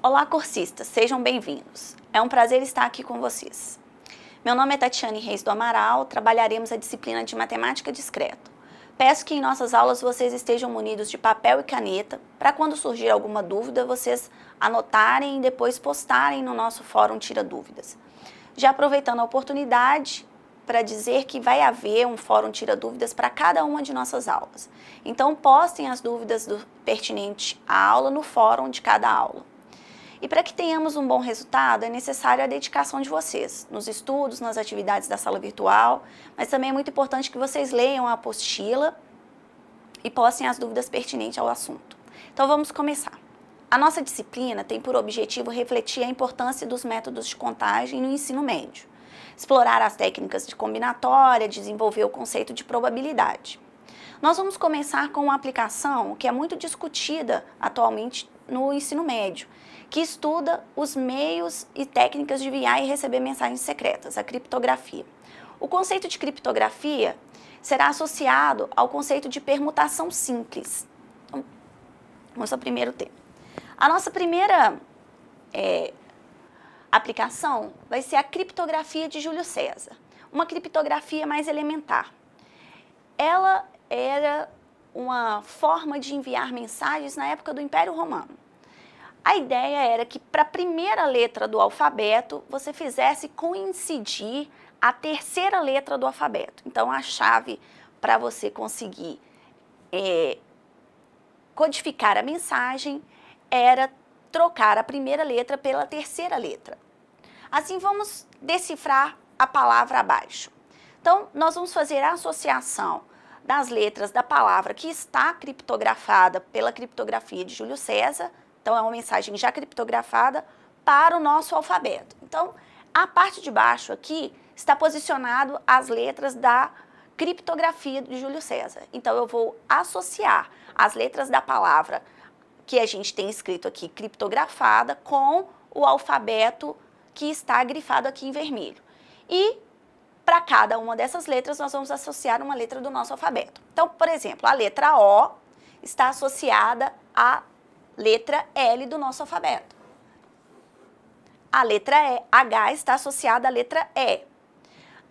Olá, cursistas, sejam bem-vindos. É um prazer estar aqui com vocês. Meu nome é Tatiane Reis do Amaral, trabalharemos a disciplina de Matemática Discreta. Peço que em nossas aulas vocês estejam munidos de papel e caneta, para quando surgir alguma dúvida, vocês anotarem e depois postarem no nosso fórum Tira Dúvidas. Já aproveitando a oportunidade para dizer que vai haver um fórum Tira Dúvidas para cada uma de nossas aulas. Então, postem as dúvidas pertinentes à aula no fórum de cada aula. E para que tenhamos um bom resultado, é necessário a dedicação de vocês, nos estudos, nas atividades da sala virtual, mas também é muito importante que vocês leiam a apostila e postem as dúvidas pertinentes ao assunto. Então vamos começar. A nossa disciplina tem por objetivo refletir a importância dos métodos de contagem no ensino médio, explorar as técnicas de combinatória, desenvolver o conceito de probabilidade. Nós vamos começar com uma aplicação que é muito discutida atualmente no ensino médio, que estuda os meios e técnicas de enviar e receber mensagens secretas, a criptografia. O conceito de criptografia será associado ao conceito de permutação simples. Então, vamos ao primeiro tema. A nossa primeira aplicação vai ser a criptografia de Júlio César, uma criptografia mais elementar. Ela era uma forma de enviar mensagens na época do Império Romano. A ideia era que para a primeira letra do alfabeto, você fizesse coincidir a terceira letra do alfabeto. Então, a chave para você conseguir codificar a mensagem era trocar a primeira letra pela terceira letra. Assim, vamos decifrar a palavra abaixo. Então, nós vamos fazer a associação das letras da palavra que está criptografada pela criptografia de Júlio César. Então, é uma mensagem já criptografada para o nosso alfabeto. Então, a parte de baixo aqui está posicionado as letras da criptografia de Júlio César. Então, eu vou associar as letras da palavra que a gente tem escrito aqui, criptografada, com o alfabeto que está grifado aqui em vermelho. E, para cada uma dessas letras, nós vamos associar uma letra do nosso alfabeto. Então, por exemplo, a letra O está associada à letra L do nosso alfabeto. A letra H está associada à letra E.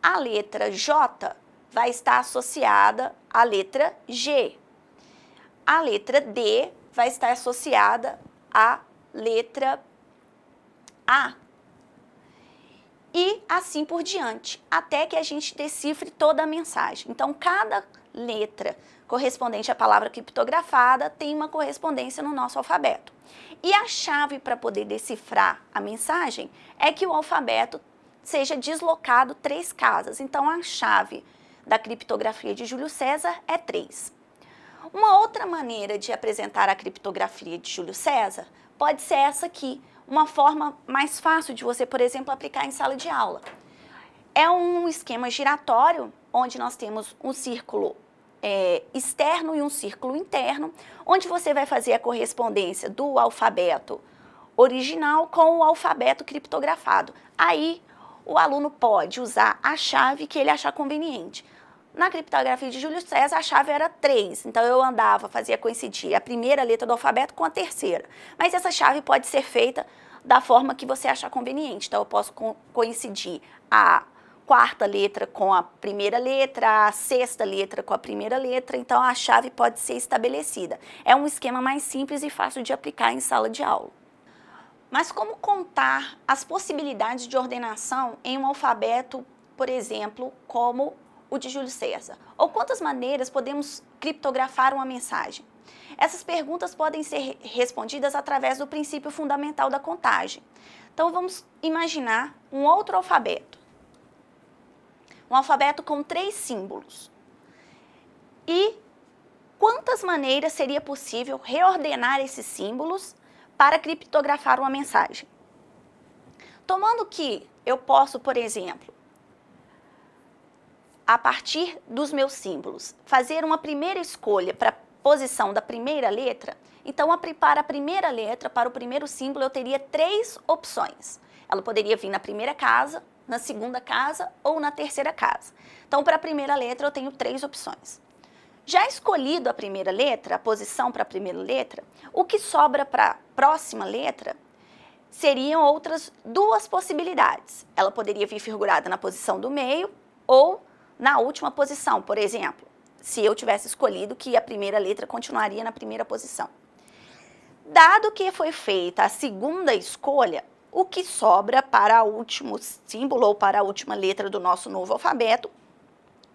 A letra J vai estar associada à letra G. A letra D vai estar associada à letra A. E assim por diante, até que a gente decifre toda a mensagem. Então, cada letra correspondente à palavra criptografada tem uma correspondência no nosso alfabeto. E a chave para poder decifrar a mensagem é que o alfabeto seja deslocado 3 casas. Então, a chave da criptografia de Júlio César é 3. Uma outra maneira de apresentar a criptografia de Júlio César pode ser essa aqui, uma forma mais fácil de você, por exemplo, aplicar em sala de aula. É um esquema giratório, onde nós temos um círculo externo e um círculo interno, onde você vai fazer a correspondência do alfabeto original com o alfabeto criptografado. Aí, o aluno pode usar a chave que ele achar conveniente. Na criptografia de Júlio César, a chave era 3, então eu fazia coincidir a primeira letra do alfabeto com a terceira. Mas essa chave pode ser feita da forma que você achar conveniente. Então, eu posso coincidir a quarta letra com a primeira letra, a sexta letra com a primeira letra, então a chave pode ser estabelecida. É um esquema mais simples e fácil de aplicar em sala de aula. Mas como contar as possibilidades de ordenação em um alfabeto, por exemplo, como o de Júlio César? Ou quantas maneiras podemos criptografar uma mensagem? Essas perguntas podem ser respondidas através do princípio fundamental da contagem. Então, vamos imaginar um outro alfabeto. Um alfabeto com 3 símbolos. E quantas maneiras seria possível reordenar esses símbolos para criptografar uma mensagem? Tomando que eu posso, por exemplo, a partir dos meus símbolos, fazer uma primeira escolha para a posição da primeira letra, então, para a primeira letra, para o primeiro símbolo, eu teria 3 opções. Ela poderia vir na primeira casa, na segunda casa ou na terceira casa. Então, para a primeira letra, eu tenho 3 opções. Já escolhido a primeira letra, a posição para a primeira letra, o que sobra para a próxima letra seriam outras duas possibilidades. Ela poderia vir figurada na posição do meio ou na última posição, por exemplo, se eu tivesse escolhido que a primeira letra continuaria na primeira posição. Dado que foi feita a segunda escolha, o que sobra para o último símbolo ou para a última letra do nosso novo alfabeto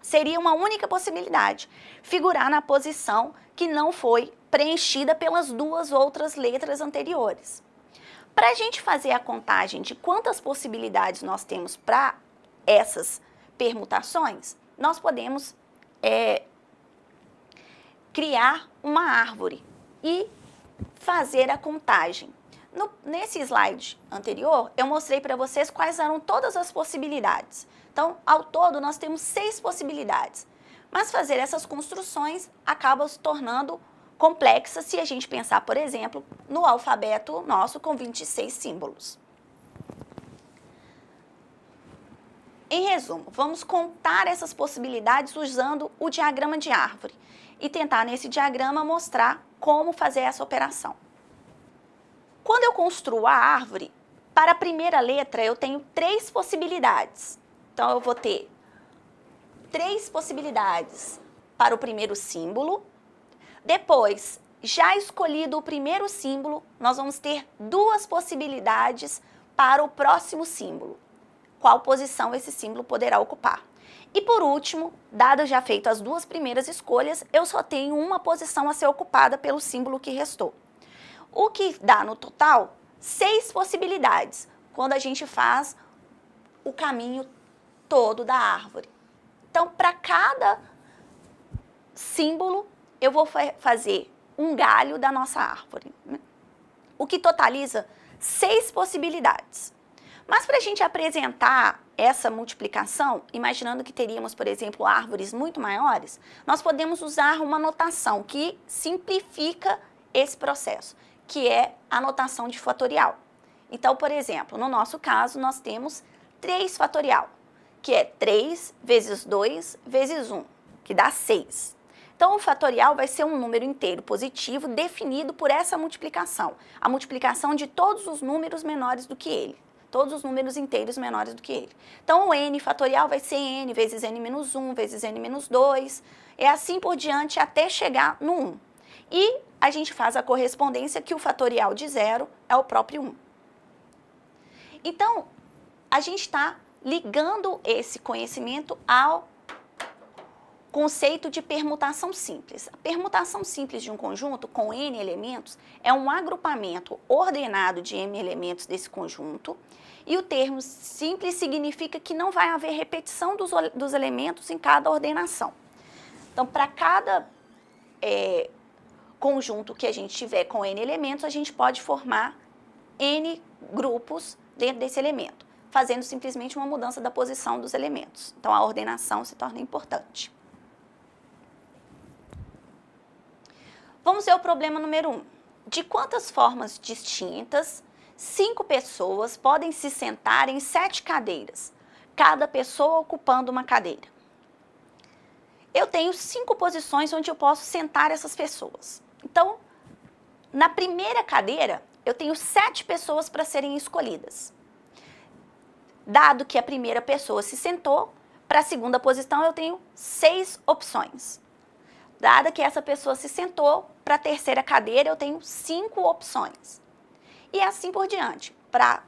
seria uma única possibilidade, figurar na posição que não foi preenchida pelas duas outras letras anteriores. Para a gente fazer a contagem de quantas possibilidades nós temos para essas permutações, nós podemos criar uma árvore e fazer a contagem. Nesse slide anterior, eu mostrei para vocês quais eram todas as possibilidades. Então, ao todo, nós temos 6 possibilidades. Mas fazer essas construções acaba se tornando complexa se a gente pensar, por exemplo, no alfabeto nosso com 26 símbolos. Em resumo, vamos contar essas possibilidades usando o diagrama de árvore e tentar nesse diagrama mostrar como fazer essa operação. Quando eu construo a árvore, para a primeira letra eu tenho 3 possibilidades. Então eu vou ter 3 possibilidades para o primeiro símbolo. Depois, já escolhido o primeiro símbolo, nós vamos ter 2 possibilidades para o próximo símbolo. Qual posição esse símbolo poderá ocupar. E por último, dado já feito as 2 primeiras escolhas, eu só tenho uma posição a ser ocupada pelo símbolo que restou. O que dá no total 6 possibilidades, quando a gente faz o caminho todo da árvore. Então, para cada símbolo, eu vou fazer um galho da nossa árvore, né? O que totaliza 6 possibilidades. Mas para a gente apresentar essa multiplicação, imaginando que teríamos, por exemplo, árvores muito maiores, nós podemos usar uma notação que simplifica esse processo, que é a notação de fatorial. Então, por exemplo, no nosso caso, nós temos 3 fatorial, que é 3 vezes 2 vezes 1, que dá 6. Então, o fatorial vai ser um número inteiro positivo definido por essa multiplicação, a multiplicação de todos os números menores do que ele, todos os números inteiros menores do que ele. Então, o n fatorial vai ser n vezes n menos 1 vezes n menos 2, e assim por diante até chegar no 1. E a gente faz a correspondência que o fatorial de 0 é o próprio 1. Então, a gente está ligando esse conhecimento ao conceito de permutação simples. A permutação simples de um conjunto com n elementos é um agrupamento ordenado de m elementos desse conjunto, e o termo simples significa que não vai haver repetição dos elementos em cada ordenação. Então, para cada conjunto que a gente tiver com n elementos, a gente pode formar n grupos dentro desse elemento, fazendo simplesmente uma mudança da posição dos elementos. Então, a ordenação se torna importante. Vamos ver o problema número 1. De quantas formas distintas 5 pessoas podem se sentar em 7 cadeiras, cada pessoa ocupando uma cadeira? Eu tenho 5 posições onde eu posso sentar essas pessoas. Então, na primeira cadeira, eu tenho 7 pessoas para serem escolhidas. Dado que a primeira pessoa se sentou, para a segunda posição eu tenho 6 opções. Dada que essa pessoa se sentou, para a terceira cadeira eu tenho 5 opções. E assim por diante. Para a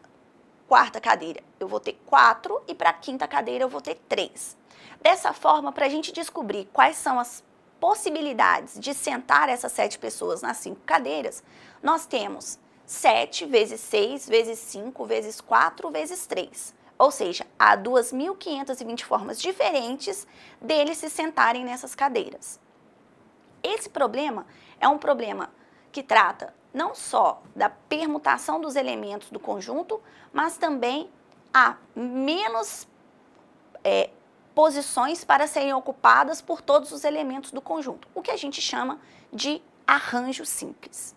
quarta cadeira eu vou ter 4 e para a quinta cadeira eu vou ter 3. Dessa forma, para a gente descobrir quais são as possibilidades de sentar essas 7 pessoas nas 5 cadeiras, nós temos 7 vezes 6 vezes 5 vezes 4 vezes 3. Ou seja, há 2.520 formas diferentes deles se sentarem nessas cadeiras. Esse problema é um problema que trata não só da permutação dos elementos do conjunto, mas também há menos posições para serem ocupadas por todos os elementos do conjunto, o que a gente chama de arranjo simples.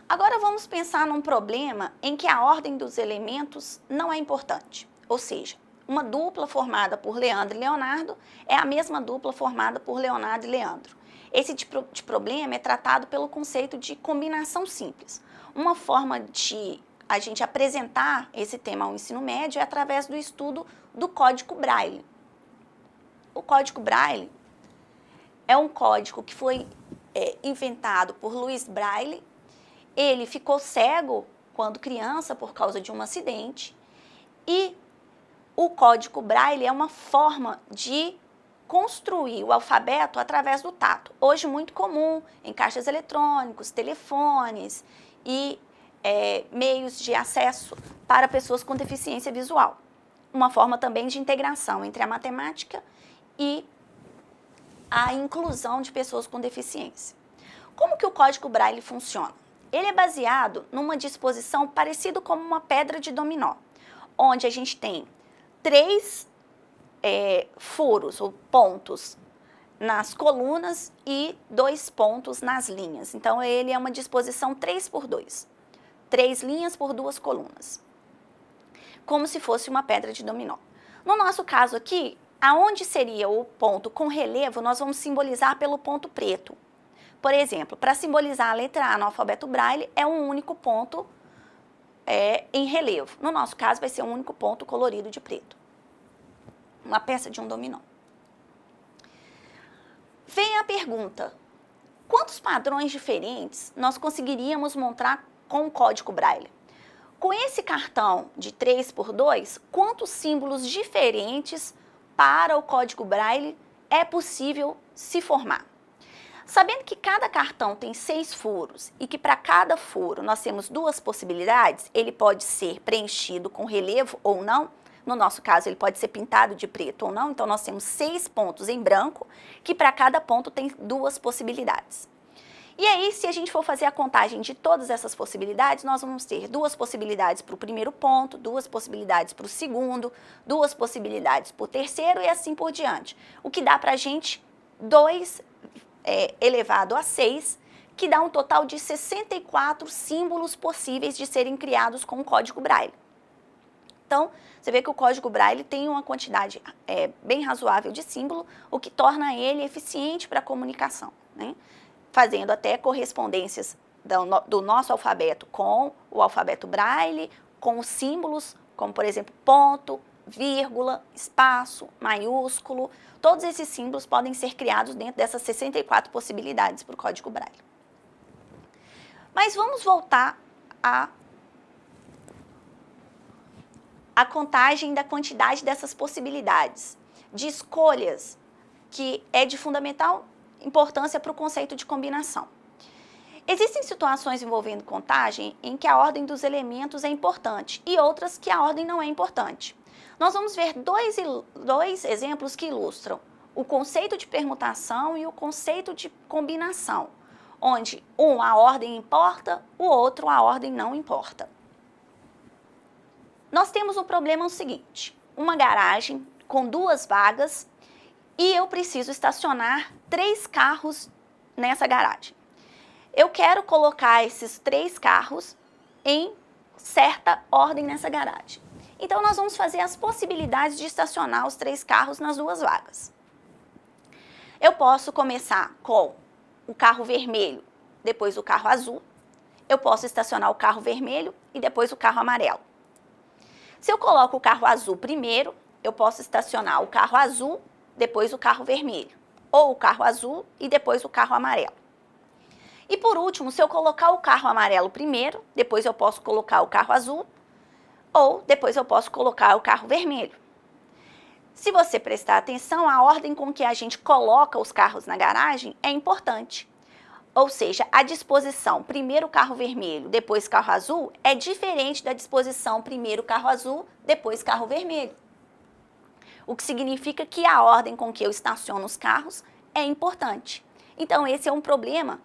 Agora vamos pensar num problema em que a ordem dos elementos não é importante, ou seja, uma dupla formada por Leandro e Leonardo é a mesma dupla formada por Leonardo e Leandro. Esse tipo de problema é tratado pelo conceito de combinação simples. uma forma de a gente apresentar esse tema ao ensino médio é através do estudo do Código Braille. O Código Braille é um código que foi inventado por Louis Braille. Ele ficou cego quando criança por causa de um acidente e o Código Braille é uma forma de construir o alfabeto através do tato. Hoje muito comum em caixas eletrônicos, telefones e meios de acesso para pessoas com deficiência visual. Uma forma também de integração entre a matemática e a inclusão de pessoas com deficiência. Como que o Código Braille funciona? Ele é baseado numa disposição parecida como uma pedra de dominó, onde a gente tem 3 furos ou pontos nas colunas e 2 pontos nas linhas. Então, ele é uma disposição 3x2. 3 linhas por 2 colunas. Como se fosse uma pedra de dominó. No nosso caso aqui, aonde seria o ponto com relevo, nós vamos simbolizar pelo ponto preto. Por exemplo, para simbolizar a letra A no alfabeto Braille, é um único ponto em relevo. No nosso caso, vai ser um único ponto colorido de preto. Uma peça de um dominó. Vem a pergunta: quantos padrões diferentes nós conseguiríamos montar com o Código Braille? Com esse cartão de 3x2, quantos símbolos diferentes para o Código Braille é possível se formar? Sabendo que cada cartão tem 6 furos e que para cada furo nós temos 2 possibilidades, ele pode ser preenchido com relevo ou não. No nosso caso, ele pode ser pintado de preto ou não. Então, nós temos 6 pontos em branco, que para cada ponto tem 2 possibilidades. E aí, se a gente for fazer a contagem de todas essas possibilidades, nós vamos ter 2 possibilidades para o primeiro ponto, 2 possibilidades para o segundo, 2 possibilidades para o terceiro e assim por diante. O que dá para a gente 2 elevado a 6, que dá um total de 64 símbolos possíveis de serem criados com o Código Braille. Então, você vê que o Código Braille tem uma quantidade bem razoável de símbolo, o que torna ele eficiente para a comunicação, né? Fazendo até correspondências do nosso alfabeto com o alfabeto Braille, com os símbolos, como por exemplo ponto, vírgula, espaço, maiúsculo. Todos esses símbolos podem ser criados dentro dessas 64 possibilidades para o Código Braille. Mas vamos voltar a contagem da quantidade dessas possibilidades, de escolhas, que é de fundamental importância para o conceito de combinação. Existem situações envolvendo contagem em que a ordem dos elementos é importante e outras que a ordem não é importante. Nós vamos ver dois exemplos que ilustram o conceito de permutação e o conceito de combinação, onde a ordem importa, o outro a ordem não importa. Nós temos um problema seguinte: uma garagem com 2 vagas e eu preciso estacionar 3 carros nessa garagem. Eu quero colocar esses 3 carros em certa ordem nessa garagem. Então, nós vamos fazer as possibilidades de estacionar os 3 carros nas 2 vagas. Eu posso começar com o carro vermelho, depois o carro azul. Eu posso estacionar o carro vermelho e depois o carro amarelo. Se eu coloco o carro azul primeiro, eu posso estacionar o carro azul, depois o carro vermelho. Ou o carro azul e depois o carro amarelo. E por último, se eu colocar o carro amarelo primeiro, depois eu posso colocar o carro azul, ou depois eu posso colocar o carro vermelho. Se você prestar atenção, a ordem com que a gente coloca os carros na garagem é importante. Ou seja, a disposição primeiro carro vermelho, depois carro azul, é diferente da disposição primeiro carro azul, depois carro vermelho. O que significa que a ordem com que eu estaciono os carros é importante. Então, esse é um problema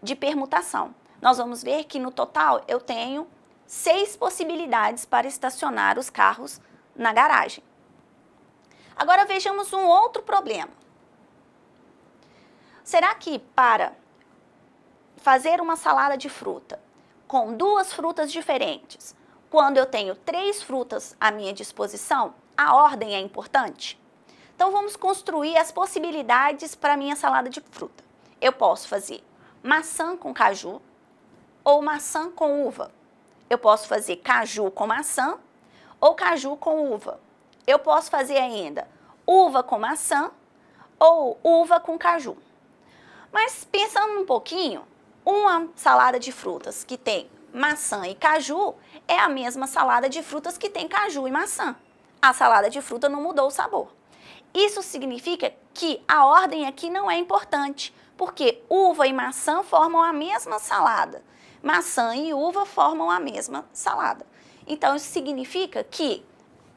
de permutação. Nós vamos ver que no total eu tenho 6 possibilidades para estacionar os carros na garagem. Agora vejamos um outro problema. Será que para fazer uma salada de fruta com 2 frutas diferentes, quando eu tenho 3 frutas à minha disposição, a ordem é importante? Então vamos construir as possibilidades para a minha salada de fruta. Eu posso fazer maçã com caju, ou maçã com uva. Eu posso fazer caju com maçã ou caju com uva. Eu posso fazer ainda uva com maçã ou uva com caju. Mas pensando um pouquinho, uma salada de frutas que tem maçã e caju é a mesma salada de frutas que tem caju e maçã. A salada de fruta não mudou o sabor. Isso significa que a ordem aqui não é importante, porque uva e maçã formam a mesma salada. Maçã e uva formam a mesma salada. Então, isso significa que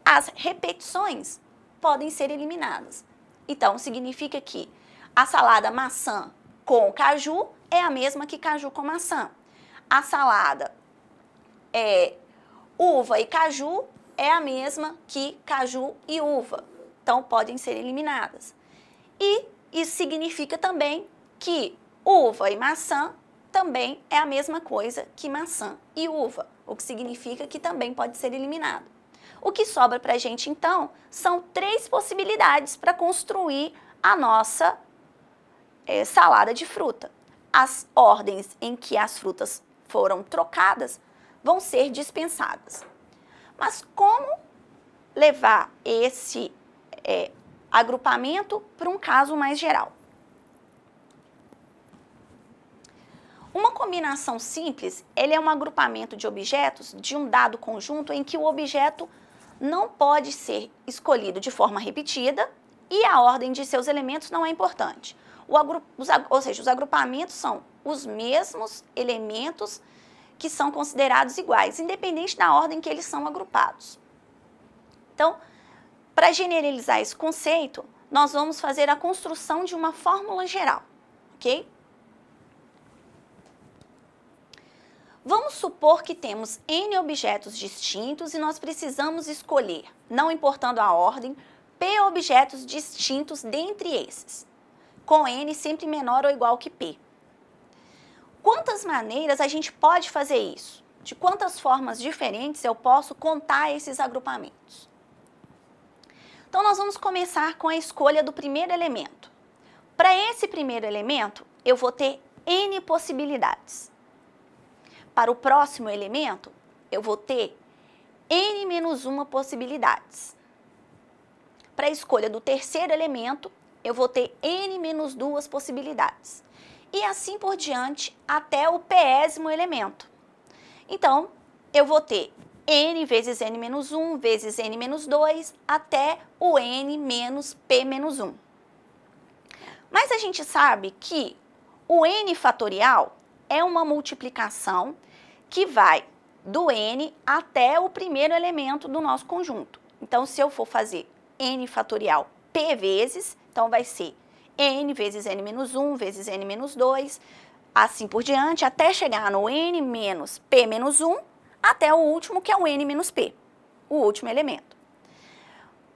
as repetições podem ser eliminadas. Então, significa que a salada maçã com caju é a mesma que caju com maçã. A salada uva e caju é a mesma que caju e uva. Então, podem ser eliminadas. E isso significa também que uva e maçã também é a mesma coisa que maçã e uva, o que significa que também pode ser eliminado. O que sobra para a gente, então, são 3 possibilidades para construir a nossa salada de fruta. As ordens em que as frutas foram trocadas vão ser dispensadas. Mas como levar esse agrupamento para um caso mais geral? Uma combinação simples, ele é um agrupamento de objetos de um dado conjunto em que o objeto não pode ser escolhido de forma repetida e a ordem de seus elementos não é importante. Ou seja, os agrupamentos são os mesmos elementos que são considerados iguais, independente da ordem que eles são agrupados. Então, para generalizar esse conceito, nós vamos fazer a construção de uma fórmula geral, ok? Vamos supor que temos N objetos distintos e nós precisamos escolher, não importando a ordem, P objetos distintos dentre esses, com N sempre menor ou igual que P. Quantas maneiras a gente pode fazer isso? De quantas formas diferentes eu posso contar esses agrupamentos? Então, nós vamos começar com a escolha do primeiro elemento. Para esse primeiro elemento, eu vou ter N possibilidades. Para o próximo elemento, eu vou ter N menos 1 possibilidades. Para a escolha do terceiro elemento, eu vou ter N menos 2 possibilidades. E assim por diante até o pésimo elemento. Então, eu vou ter N vezes N menos 1 vezes N menos 2 até o N menos P menos 1. Mas a gente sabe que o N fatorial é uma multiplicação que vai do N até o primeiro elemento do nosso conjunto. Então, se eu for fazer N fatorial P vezes, então vai ser N vezes N menos 1 vezes N menos 2, assim por diante, até chegar no N menos P menos 1, até o último, que é o N menos P, o último elemento.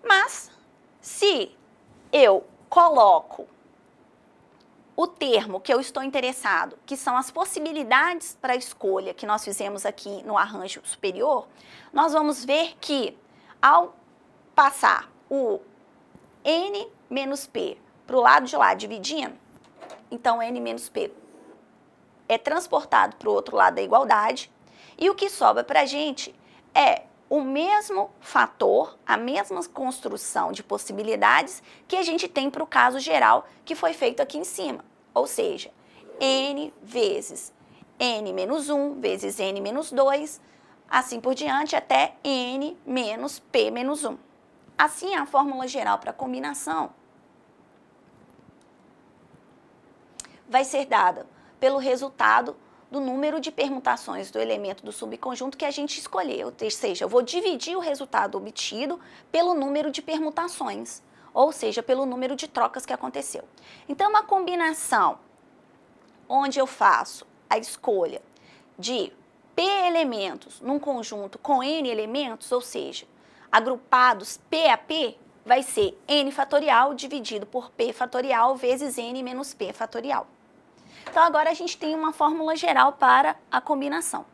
Mas, se eu coloco o termo que eu estou interessado, que são as possibilidades para a escolha que nós fizemos aqui no arranjo superior, nós vamos ver que, ao passar o N menos P para o lado de lá dividindo, então N menos P é transportado para o outro lado da igualdade, e o que sobra para a gente é o mesmo fator, a mesma construção de possibilidades que a gente tem para o caso geral que foi feito aqui em cima. Ou seja, N vezes N menos 1 vezes N menos 2, assim por diante até N menos P menos 1. Assim, a fórmula geral para a combinação vai ser dada pelo resultado do número de permutações do elemento do subconjunto que a gente escolheu. Ou seja, eu vou dividir o resultado obtido pelo número de permutações, ou seja, pelo número de trocas que aconteceu. Então, uma combinação onde eu faço a escolha de P elementos num conjunto com N elementos, ou seja, agrupados P a P, vai ser N fatorial dividido por P fatorial vezes N menos P fatorial. Então, agora a gente tem uma fórmula geral para a combinação.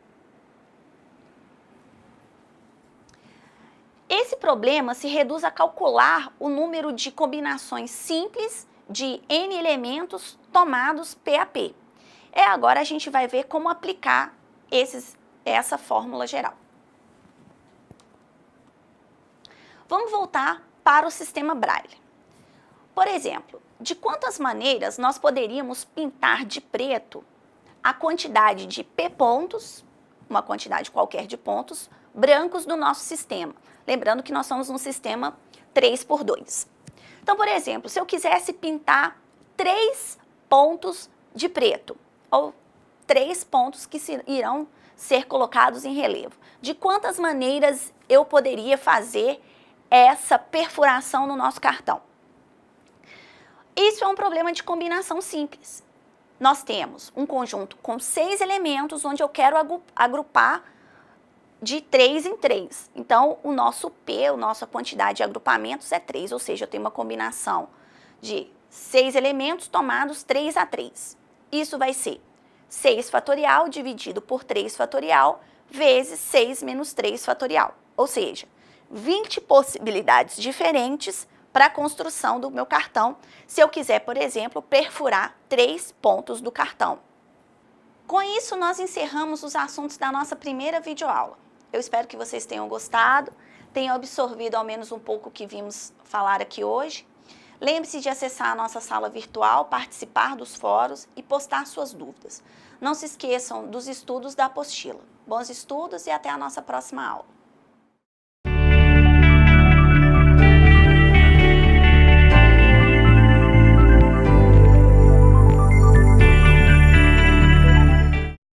Esse problema se reduz a calcular o número de combinações simples de N elementos tomados P a P. Agora a gente vai ver como aplicar essa fórmula geral. Vamos voltar para o sistema Braille. Por exemplo, de quantas maneiras nós poderíamos pintar de preto a quantidade de P pontos, uma quantidade qualquer de pontos, brancos do nosso sistema. Lembrando que nós somos um sistema 3x2. Então, por exemplo, se eu quisesse pintar 3 pontos de preto, ou 3 pontos que irão ser colocados em relevo, de quantas maneiras eu poderia fazer essa perfuração no nosso cartão? Isso é um problema de combinação simples. Nós temos um conjunto com 6 elementos, onde eu quero agrupar de 3 em 3. Então, o nosso P, a nossa quantidade de agrupamentos é 3, ou seja, eu tenho uma combinação de 6 elementos tomados 3 a 3. Isso vai ser 6 fatorial dividido por 3 fatorial vezes 6 menos 3 fatorial. Ou seja, 20 possibilidades diferentes para a construção do meu cartão, se eu quiser, por exemplo, perfurar 3 pontos do cartão. Com isso, nós encerramos os assuntos da nossa primeira videoaula. Eu espero que vocês tenham gostado, tenham absorvido ao menos um pouco o que vimos falar aqui hoje. Lembre-se de acessar a nossa sala virtual, participar dos fóruns e postar suas dúvidas. Não se esqueçam dos estudos da apostila. Bons estudos e até a nossa próxima aula.